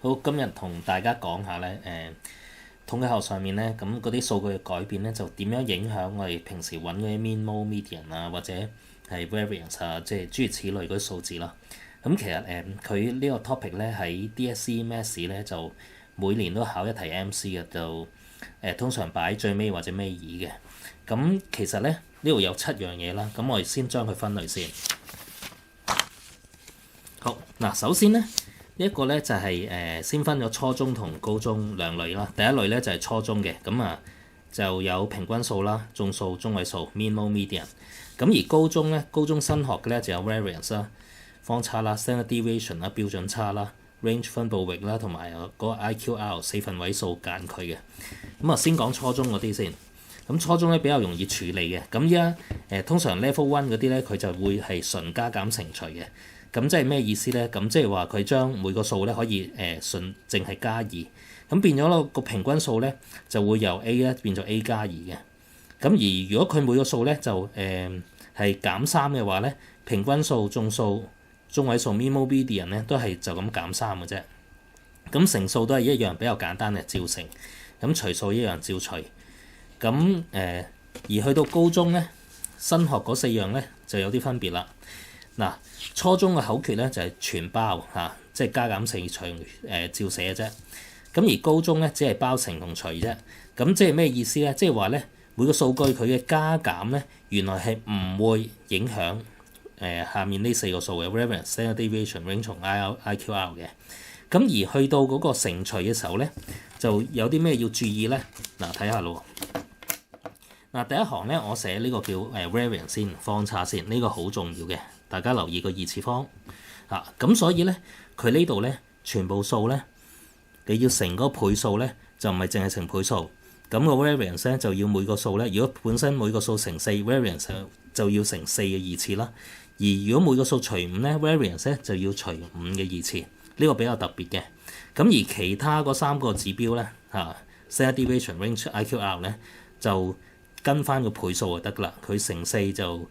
好，今日同大家講下咧，統計學上面咧，咁嗰啲數據嘅改變咧，就點樣影響我哋平時揾嗰啲 mean、mode、median 啊，或者係 variance 啊，即係諸如此類嗰啲數字啦。咁其實佢呢個 topic 咧喺 DSE Maths 咧就每年都考一題 MC 嘅，就通常擺最尾或者尾二嘅。咁其實咧呢度有7樣嘢啦，咁我哋先將佢分類先。好嗱，首先咧。呢一個咧就係先分咗初中同高中兩類啦。第一類咧就係初中嘅，咁啊就有平均數啦、眾數、中位數、mean、mode、median。咁而高中咧，高中新學嘅咧就有 variance 啦、方差啦、standard deviation 啦、標準差啦、range 分佈域啦，同埋嗰個 IQR 4分位數間距嘅。咁啊先講初中嗰啲先。咁初中咧比較容易處理嘅。咁依家通常 level 1嗰啲咧佢就會係純加減乘除嘅。咁即係咩意思咧？咁即係話佢將每個數咧可以純淨係加2，咁變咗個平均數咧就會由 A 咧變咗 A 加2嘅。咁而如果佢每個數咧就係減3嘅話咧，平均數、眾數、中位數、mean、mode、median 咧都係就咁減3嘅啫。咁乘數都係一樣比較簡單嘅照乘，咁除數一樣照除。咁而去到高中咧，新學嗰4樣咧就有啲分別啦。嗱，初中嘅口訣咧就係全包嚇，即係加減乘除照寫嘅啫。咁而高中咧只係包乘同除啫。咁即係咩意思咧？即係話咧每個數據佢嘅加減咧原來係唔會影響下面呢4個數嘅 variance、standard deviation、range 同 IQR 嘅。咁而去到嗰個乘除嘅時候咧，就有啲咩要注意咧？嗱，睇下咯。嗱，第一行咧我寫呢個叫variance 先，方差先，呢個好重要嘅。大家留意個二次方啊，咁所以咧佢呢度咧全部數咧你要乘嗰個倍數咧就唔係淨係乘倍數，咁個 variance 咧就要每個數咧，如果本身每個數乘4 variance 就要乘4嘅二次啦，而如果每個數除5咧 variance 咧就要除5嘅二次，呢個比較特別嘅。咁而其他嗰3個指標咧standard deviation、range、IQR 咧就跟翻個倍數就得噶啦，佢乘4就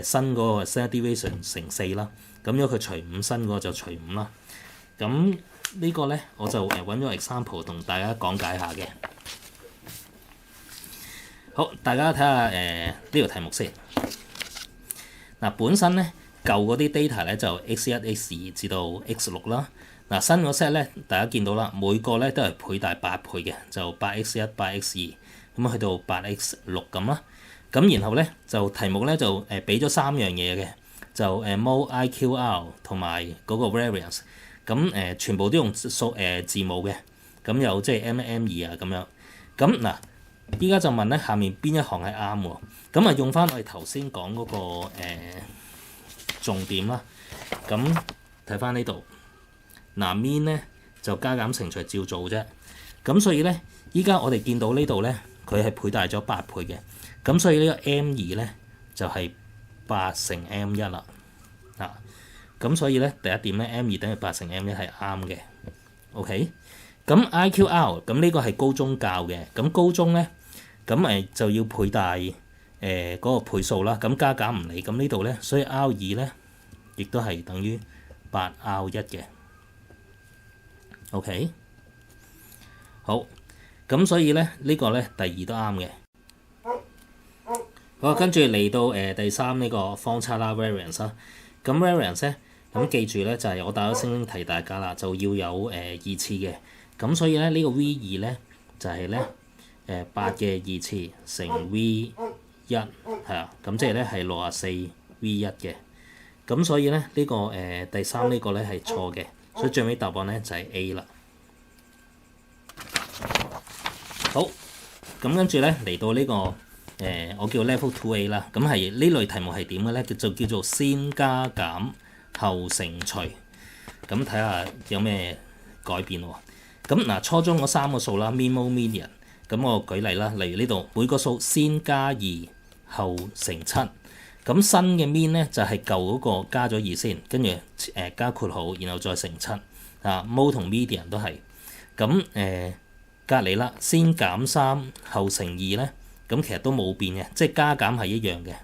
新嗰個 standard deviation 乘4啦，咁如果佢除5新嗰個就除5啦。咁呢個咧我就揾咗 example 同大家講解下嘅。好，大家睇下呢條題目先。嗱，本身咧舊嗰啲 data 咧就 x1、x2 至到 x6啦。嗱，新嗰 set 咧大家見到啦，每個咧都係倍大8倍嘅，就 8x1、8x2 咁去到 8x6 咁啦。咁然後咧就題目咧就俾咗3樣嘢嘅，就mode、IQR 同埋嗰個 variance。咁全部都用字母嘅，咁有即係 M1、M2 啊咁樣。咁嗱，依家就問咧下面邊一行係啱喎？咁啊用翻我哋頭先講嗰個重點啦。咁睇翻呢度，嗱 mean 咧就加減乘除照做啫。咁所以咧依家我哋見到呢度咧佢係倍大咗8倍嘅。咁所以呢個 M2咧就係8乘 M1啦，咁所以咧第一點咧 M2等於8乘 M1係啱嘅 ，OK。咁 IQR 咁呢個係高中教嘅，咁高中咧咁就要倍大嗰個倍數啦，咁加減唔理，咁呢度咧所以 R2咧亦都係等於8R1嘅 ，OK。好，咁所以咧呢個咧第2都啱嘅。好，跟住嚟到第3呢個方差啦 variance 啦。咁 variance 咧，咁記住咧就係我打咗星星提大家啦，就要有二次嘅。咁所以咧呢個 V2咧就係咧8嘅二次乘 V1 係啊，咁即係咧係64 V1 嘅。咁所以咧呢個第3呢個咧係錯嘅，所以最尾答案咧就係 A 啦。好，咁跟住咧嚟到呢個。我叫 level 2A 啦，咁係呢類題目係點嘅咧？就叫做先加減後乘除，咁睇下有咩改變喎。咁嗱，初中嗰3個數啦 mean、mode、median，咁我舉例啦，例如呢度每個數先加2後乘7，咁新嘅 mean 咧就係舊嗰個加咗2先，跟住加括號，然後再乘7mode 同 median 都係。咁隔離啦，先減3後乘2咧。咁其實都冇變嘅，即係加減係一樣嘅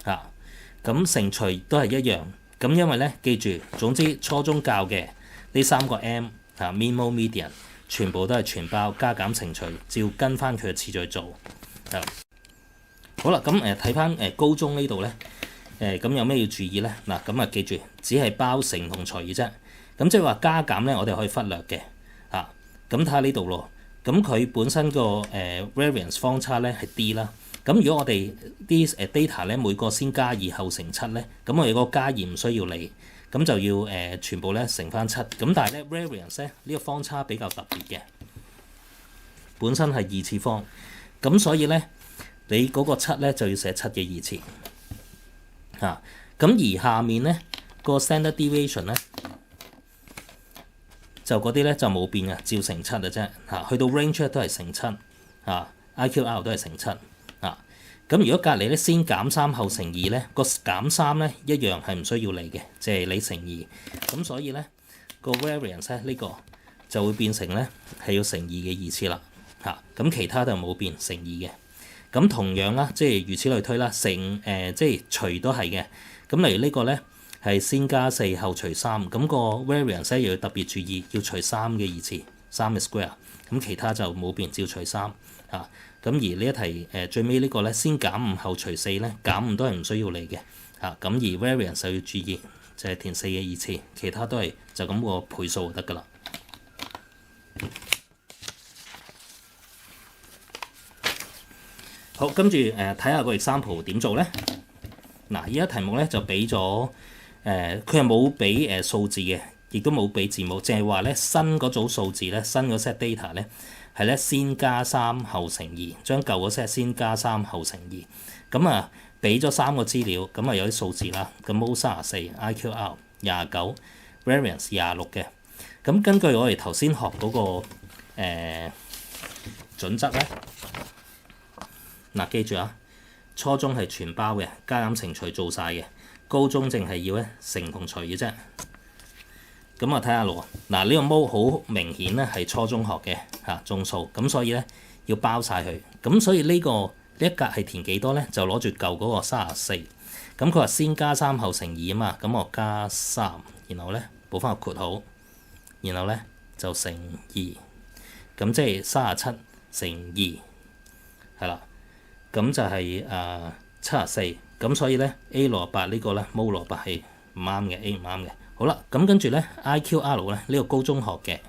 嚇。咁乘除都係一樣。咁因為咧，記住，總之初中教嘅呢3個 M mean mode median 全部都係全包加減乘除，照跟翻佢嘅次序做。好啦，咁睇翻高中呢度咧，咁有咩要注意咧？嗱，咁記住，只係包乘同除嘅啫。咁即係話加減咧，我哋可以忽略嘅。咁睇下呢度咯。咁佢本身個variance 方差咧係 D 啦。咁如果我哋啲data 咧每個先加2後乘7咧，咁我哋個加2唔需要理，咁就要全部咧乘翻7。咁但係咧 variance 咧呢個方差比較特別嘅，本身係2次方，咁所以咧你嗰個7咧就要寫7嘅2次。咁而下面咧個 standard deviation 咧就嗰啲咧就冇變嘅，照乘7嘅啫。去到 range 都係乘7，IQR 都係乘7。咁如果隔離咧先減3後乘2咧，個減3咧一樣係唔需要理嘅，即係你乘2。咁所以咧個 variance 咧呢個就會變成咧係要乘2嘅2次啦。咁其他就冇變乘2嘅。咁同樣啦，即係如此類推啦，乘即係除都係嘅。咁例如呢個咧係先加4後除3，咁個 variance 咧又要特別注意，要除3嘅2次，3嘅 square。咁其他就冇變，照除3。咁而呢一題最尾呢個咧先減5後除4咧，減5都係唔需要理嘅。咁而 variance 就要注意，就係填4嘅2次，其他都係就咁個倍數就得㗎啦。好，跟住睇下個 example 點做咧。嗱，依家題目咧就俾咗佢係冇俾數字嘅，亦都冇俾字母，淨係話咧新嗰組數字咧，新嗰 set data 咧係咧先加3後乘2，將舊嗰 set 先加3後乘2。咁俾咗3個資料，咁有啲數字啦。咁 mode 34 IQR 29 variance 26嘅。咁根據我哋頭先學嗰個準則咧，記住初中係全包嘅，加減乘除做晒嘅。高中淨係要咧乘同除嘅啫。咁睇下咯。呢個 mode 好明顯咧係初中學嘅眾數，咁所以咧要包晒佢。咁所以呢一格係填幾多咧？就攞住舊嗰個34。咁佢話先加3後乘2啊嘛，咁我加3，然後咧補翻個括號，然後咧就乘2。咁即係37乘2係啦。咁就係74。咁所以咧 A68呢個咧 mode 68係唔啱嘅 ，A 唔啱嘅。好啦，咁跟住咧 IQR 咧呢個高中學嘅，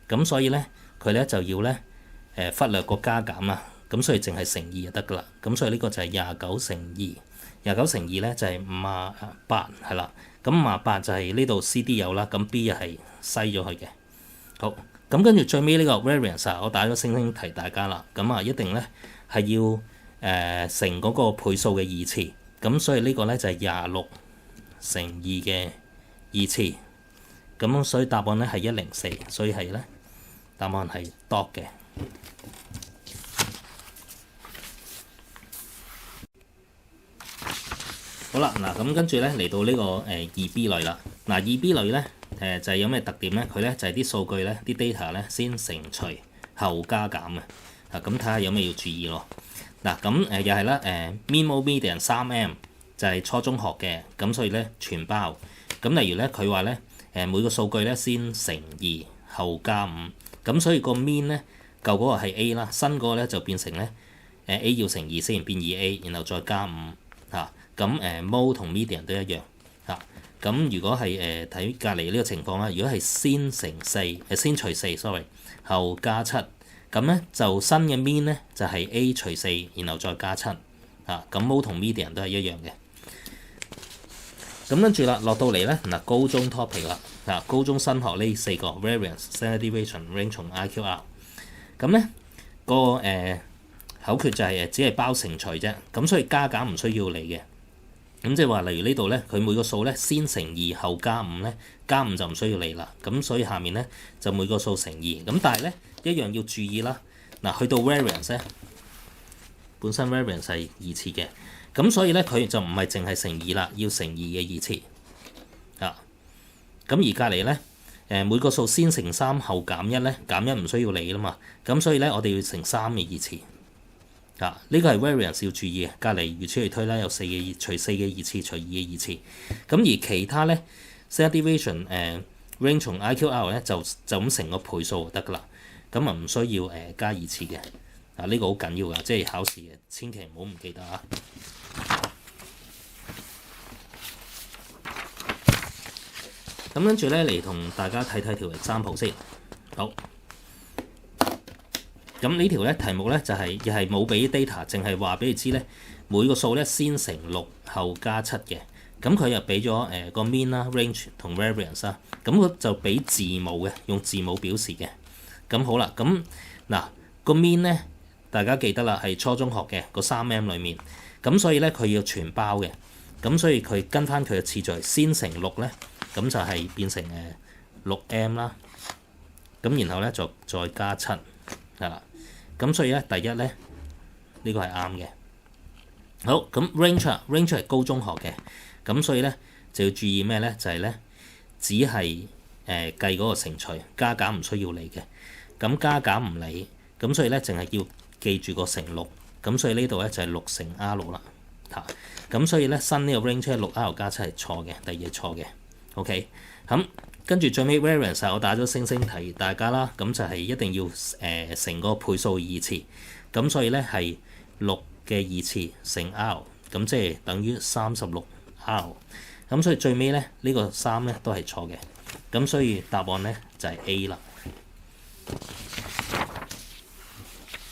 咁所以咧佢咧就要咧忽略個加減啦，咁所以淨係乘2就得㗎啦。咁所以呢個就係29乘2，29乘2咧就係58係啦。咁58就係呢度 CD 有啦，咁 B 又係篩咗佢嘅。好，咁跟住最尾呢個 variance 我打咗星星提大家啦。咁一定咧係要乘嗰個倍數嘅2次，咁所以呢個咧就係26乘2嘅2次，咁所以答案咧係104，所以係咧答案係 dot 嘅。好啦，咁跟住咧嚟到呢個2B 類啦。2B 類咧就係有咩特點咧？佢咧就係啲數據咧啲 data 咧先乘除後加減嘅。咁睇下有咩要注意咯。咁又係啦，mean mode median 3M 就係初中學嘅，咁所以咧全包。咁例如咧佢話咧每個數據咧先乘2後加5，咁所以個 mean 咧舊嗰個係 A 啦，新嗰個咧就變成咧A 要乘2先變 2A， 然後再加5咁mode 同 median 都一樣咁如果係睇隔離呢個情況啦，如果係先乘4先除4 sorry 後加7。咁咧就新嘅 mean 咧就係 A 除4，然後再加7咁 mode 同 median 都係一樣嘅。咁跟住啦，落到嚟咧高中 topic 啦高中新學呢4個 variance、standard deviation、range 同 IQR。咁咧個口訣就係只係包乘除啫，咁所以加減唔需要理嘅。咁即係話，例如呢度咧，佢每個數咧先乘2後加5咧，加5就唔需要理啦。咁所以下面咧就每個數乘2。咁但係咧一樣要注意啦。去到 variance 咧，本身 variance 係2次嘅，咁所以咧佢就唔係淨係乘2啦，要乘2嘅2次咁而隔離咧每個數先乘3後減1咧，減1唔需要理啦嘛。咁所以咧我哋要乘3嘅2次。呢個係 variance 要注意嘅，隔離如此類推啦，有4嘅除4嘅2次，除2嘅2次。咁而其他咧 standard deviation range 同 IQR 咧就咁成個倍數就得㗎啦，咁啊唔需要加二次嘅。呢個好緊要㗎，即係考試嘅，千祈唔好唔記得啊！咁跟住咧嚟同大家睇睇條example先。好，咁呢條咧題目咧就係又係冇俾 data，淨係話俾你知咧每個數咧先乘6後加7嘅。咁佢又俾咗個 mean 啦、range 同 variance 啦。咁佢就俾字母嘅，用字母表示嘅。咁好啦，咁嗱個 mean 咧。大家記得啦，係初中學嘅個3M 裡面，咁所以咧佢要全包嘅，咁所以佢跟翻佢嘅次序，先乘6咧，咁就係變成6M 啦，咁然後咧就再加7係啦，咁所以咧第一咧呢個係啱嘅。好，咁 range 係高中學嘅，咁所以咧就要注意咩咧？就係咧只係計嗰個乘除，加減唔需要理嘅，咁加減唔理，咁所以咧淨係要記住個乘6，咁所以呢度咧就係6乘 R 啦嚇，咁所以咧新呢個 range 係6R 加7係錯嘅，第二係錯嘅。OK，咁跟住最尾 variance 我打咗星星提大家啦，咁就係一定要乘個倍數2次，咁所以咧係6嘅2次乘 R， 咁即係等於36R， 咁所以最尾咧呢個3咧都係錯嘅，咁所以答案咧就係 A 啦。